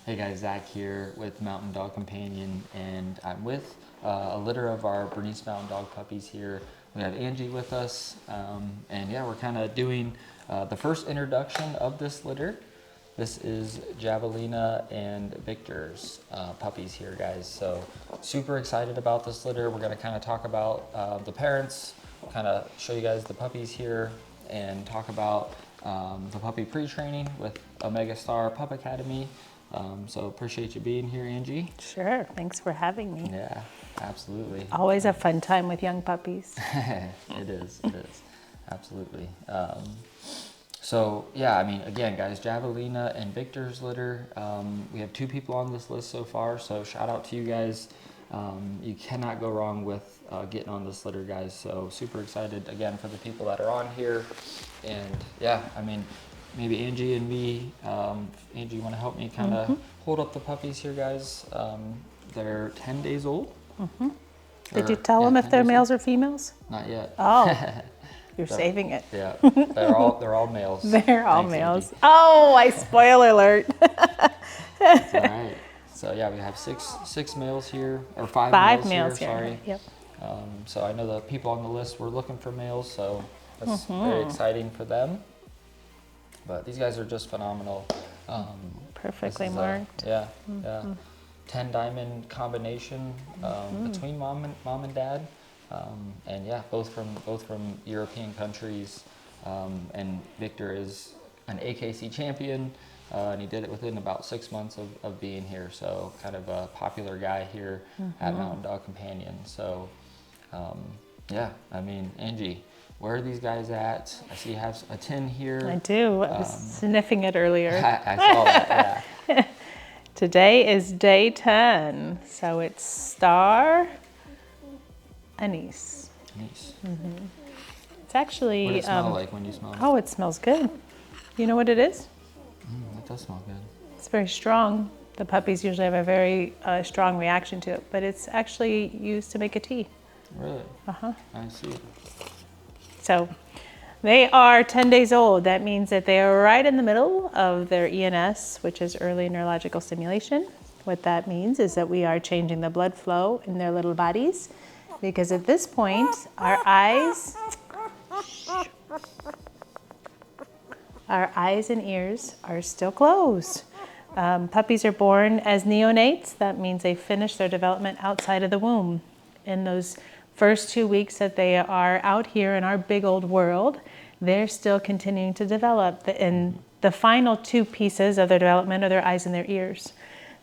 Hey guys, Zach here with Mountain Dog Companion, and I'm with a litter of our Bernese Mountain Dog puppies here. We have Angie with us, and yeah, we're kind of doing the first introduction of this litter. This is Javalleina and Victor's puppies here, guys. So super excited about this litter. We're gonna kind of talk about the parents, kind of show you guys the puppies here, and talk about the puppy pre-training with Omega Star Pup Academy. So appreciate you being here, Angie. Sure, thanks for having me. Yeah, absolutely. Always a fun time with young puppies. It is, absolutely. So yeah, I mean, again, guys, Javalleina and Victor's litter. We have 2 people on this list so far, so shout out to you guys. You cannot go wrong with getting on this litter, guys. So super excited again for the people that are on here, and yeah, I mean, maybe Angie and me. Angie, you want to help me kind of hold up the puppies here, guys? They're 10 days old. Did you tell them if they're males or females? Not yet. Oh, you're saving it. Yeah, they're all males. They're all Thanks, males. Angie. Oh, spoiler alert. That's all right. So yeah, we have six males here, or five males here. Sorry. Yep. So I know the people on the list were looking for males, so that's very exciting for them. But these guys are just phenomenal. Perfectly marked. Yeah. 10 diamond combination between mom and dad, and yeah, both from European countries. And Victor is an AKC champion, and he did it within about 6 months of being here. So kind of a popular guy here at Mountain Dog Companion. So yeah, I mean, Angie, where are these guys at? I see you have a tin here. I do. I was sniffing it earlier. I saw that, yeah. Today is day 10. So it's Star, Anise. Nice. It's actually... What does it smell like when you smell it? Oh, it smells good. You know what it is? It does smell good. It's very strong. The puppies usually have a very strong reaction to it, but it's actually used to make a tea. Really? Uh-huh. I see. So they are 10 days old. That means that they are right in the middle of their ENS, which is early neurological stimulation. What that means is that we are changing the blood flow in their little bodies, because at this point, our eyes and ears are still closed. Puppies are born as neonates. That means they finish their development outside of the womb. In those first 2 weeks that they are out here in our big old world, they're still continuing to develop. And the final 2 pieces of their development are their eyes and their ears.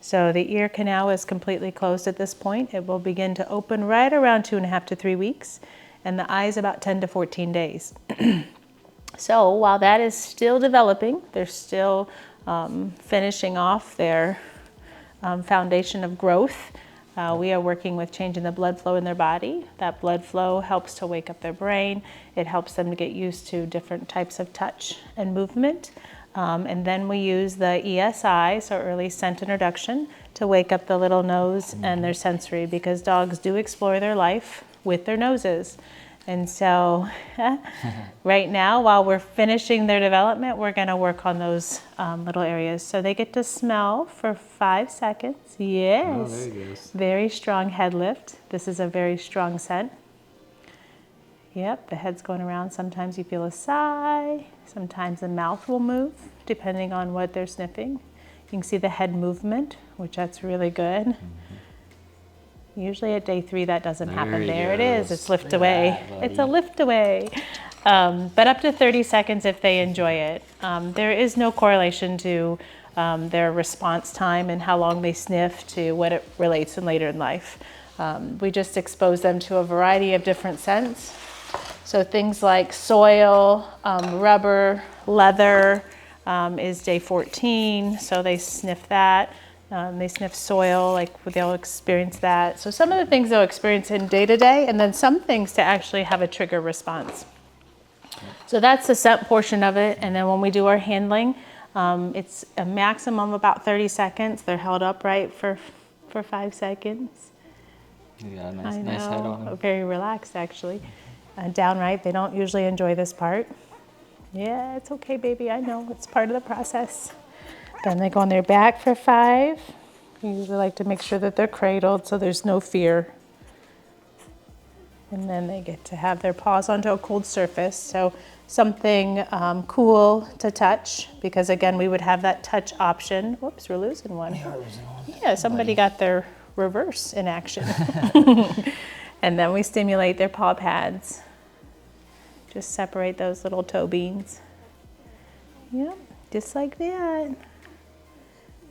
So the ear canal is completely closed at this point. It will begin to open right around 2.5 to 3 weeks, and the eyes about 10 to 14 days. So while that is still developing, they're still finishing off their foundation of growth. We are working with changing the blood flow in their body. That blood flow helps to wake up their brain. It helps them to get used to different types of touch and movement. And then we use the ESI, so early scent introduction, to wake up the little nose and their sensory, because dogs do explore their life with their noses. And so right now, while we're finishing their development, we're going to work on those little areas. So they get to smell for 5 seconds. Yes. Oh, there you go. Very strong head lift. This is a very strong scent. Yep, the head's going around. Sometimes you feel a sigh. Sometimes the mouth will move, depending on what they're sniffing. You can see the head movement, which that's really good. Usually at day 3 that doesn't happen. There it is. It's lift away. It's a lift away. But up to 30 seconds if they enjoy it. There is no correlation to their response time and how long they sniff to what it relates in later in life. We just expose them to a variety of different scents. So things like soil, rubber, leather is day 14. So they sniff that. They sniff soil, like they'll experience that. So some of the things they'll experience in day to day, and then some things to actually have a trigger response. So that's the scent portion of it. And then when we do our handling, it's a maximum of about 30 seconds. They're held upright for 5 seconds. Yeah, nice head on them. Very relaxed, actually. Downright, they don't usually enjoy this part. Yeah, it's okay, baby. I know. It's part of the process. Then they go on their back for 5. We usually like to make sure that they're cradled so there's no fear. And then they get to have their paws onto a cold surface. So something cool to touch, because again, we would have that touch option. Whoops, we're losing one. Yeah, somebody got their reverse in action. And then we stimulate their paw pads. Just separate those little toe beans. Yep, just like that.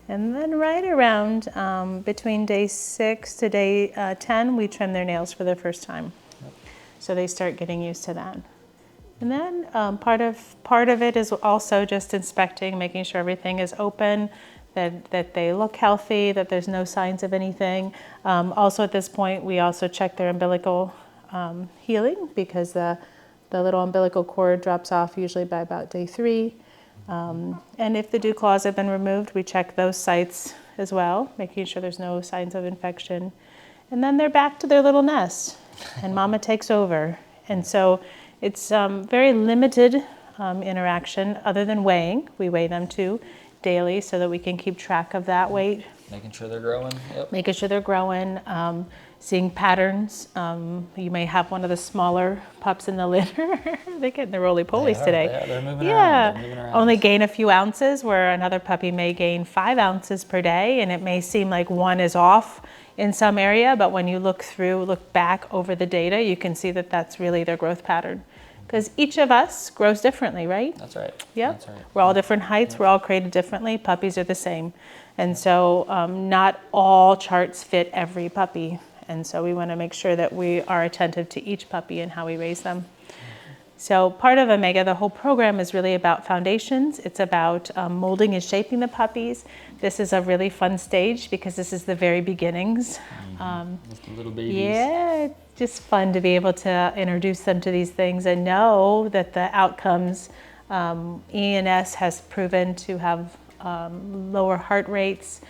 And then right around between day 6 to day 10, we trim their nails for the first time. So they start getting used to that. And then part of it is also just inspecting, making sure everything is open, that they look healthy, that there's no signs of anything. Also at this point, we also check their umbilical healing, because the little umbilical cord drops off usually by about day 3. And if the dew claws have been removed, we check those sites as well, making sure there's no signs of infection. And then they're back to their little nest, and mama takes over. And so it's very limited interaction other than weighing. We weigh them too daily so that we can keep track of that weight. Making sure they're growing. Yep. Making sure they're growing, seeing patterns. You may have one of the smaller pups in the litter. They're getting the roly-polies today. They're moving around. They're moving around. Only gain a few ounces, where another puppy may gain 5 ounces per day, and it may seem like one is off in some area, but when you look back over the data, you can see that that's really their growth pattern. Because each of us grows differently, right? That's right. Yep. That's right. We're all different heights. Yep. We're all created differently. Puppies are the same. And so not all charts fit every puppy. And so we want to make sure that we are attentive to each puppy and how we raise them. So part of Omega, the whole program is really about foundations. It's about molding and shaping the puppies. This is a really fun stage because this is the very beginnings. Just the little babies. Yeah, it's just fun to be able to introduce them to these things and know that the outcomes, ENS has proven to have lower heart rates,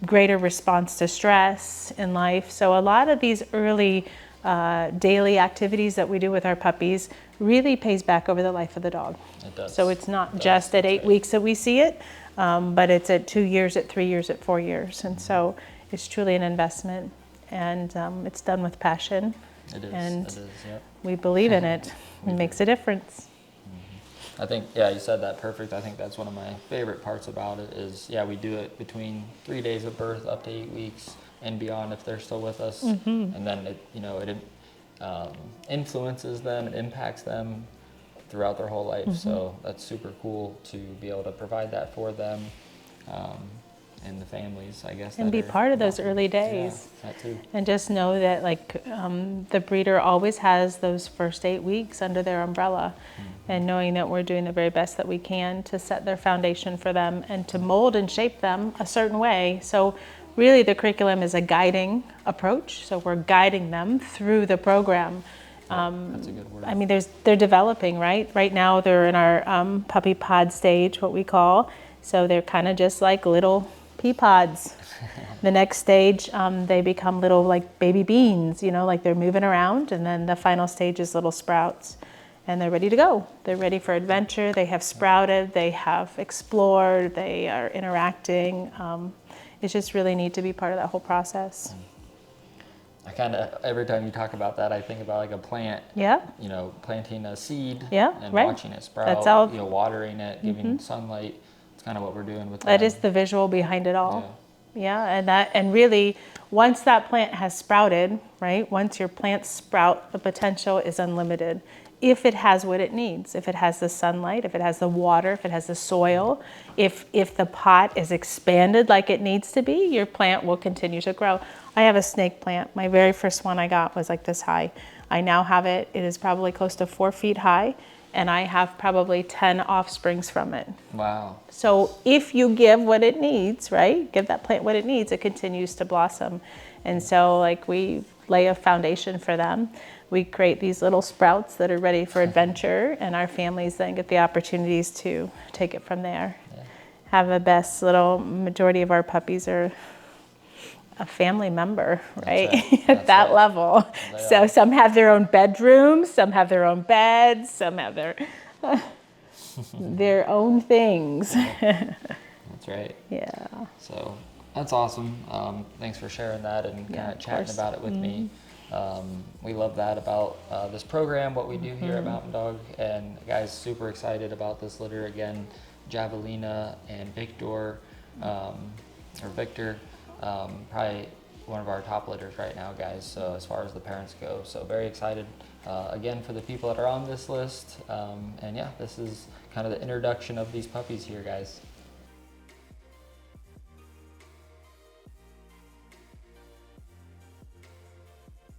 greater response to stress in life. So a lot of these early daily activities that we do with our puppies really pays back over the life of the dog. It does. So it's not just at 8 weeks that we see it, but it's at 2 years, at 3 years, at 4 years. And so it's truly an investment, and it's done with passion. It is. And it is, yep. we believe in it. It makes a difference. I think, yeah, you said that perfect. I think that's one of my favorite parts about it is, yeah, we do it between 3 days of birth up to 8 weeks and beyond if they're still with us. And then it, it influences them, it impacts them throughout their whole life. So that's super cool to be able to provide that for them and the families, I guess. And be part of those early days. Yeah, that too. And just know that the breeder always has those first 8 weeks under their umbrella. And knowing that we're doing the very best that we can to set their foundation for them and to mold and shape them a certain way. So really the curriculum is a guiding approach. So we're guiding them through the program. That's a good word. I mean, they're developing, right? Right now they're in our puppy pod stage, what we call. So they're kind of just like little pea pods. The next stage, they become little like baby beans, like they're moving around. And then the final stage is little sprouts. And they're ready to go. They're ready for adventure. They have sprouted. They have explored. They are interacting. It's just really neat to be part of that whole process. I kind of, every time you talk about that, I think about like a plant. Yeah. Planting a seed. Yeah, and right. watching it sprout. That's all. Watering it, giving sunlight. It's kind of what we're doing with that. That is the visual behind it all. Yeah. And really, once that plant has sprouted, right? Once your plants sprout, the potential is unlimited. If it has what it needs, if it has the sunlight, if it has the water, if it has the soil, if the pot is expanded like it needs to be, your plant will continue to grow. I have a snake plant. My very first one I got was like this high. I now have it. It is probably close to 4 feet high, and I have probably 10 offsprings from it. Wow. So if you give what it needs, right? Give that plant what it needs, it continues to blossom. And so we lay a foundation for them. We create these little sprouts that are ready for adventure, and our families then get the opportunities to take it from there. Yeah. Have the best majority of our puppies are a family member, right? At that level. So some have their own bedrooms, some have their own beds, some have their own things. That's That's right. Yeah. So that's awesome. Thanks for sharing that and Yeah, kind of of chatting course. about it with me. We love that about this program, what we do here at Mountain Dog, and guys, super excited about this litter again. Javalleina and Victor, probably one of our top litters right now, guys. So as far as the parents go, so very excited again for the people that are on this list. And yeah, this is kind of the introduction of these puppies here, guys.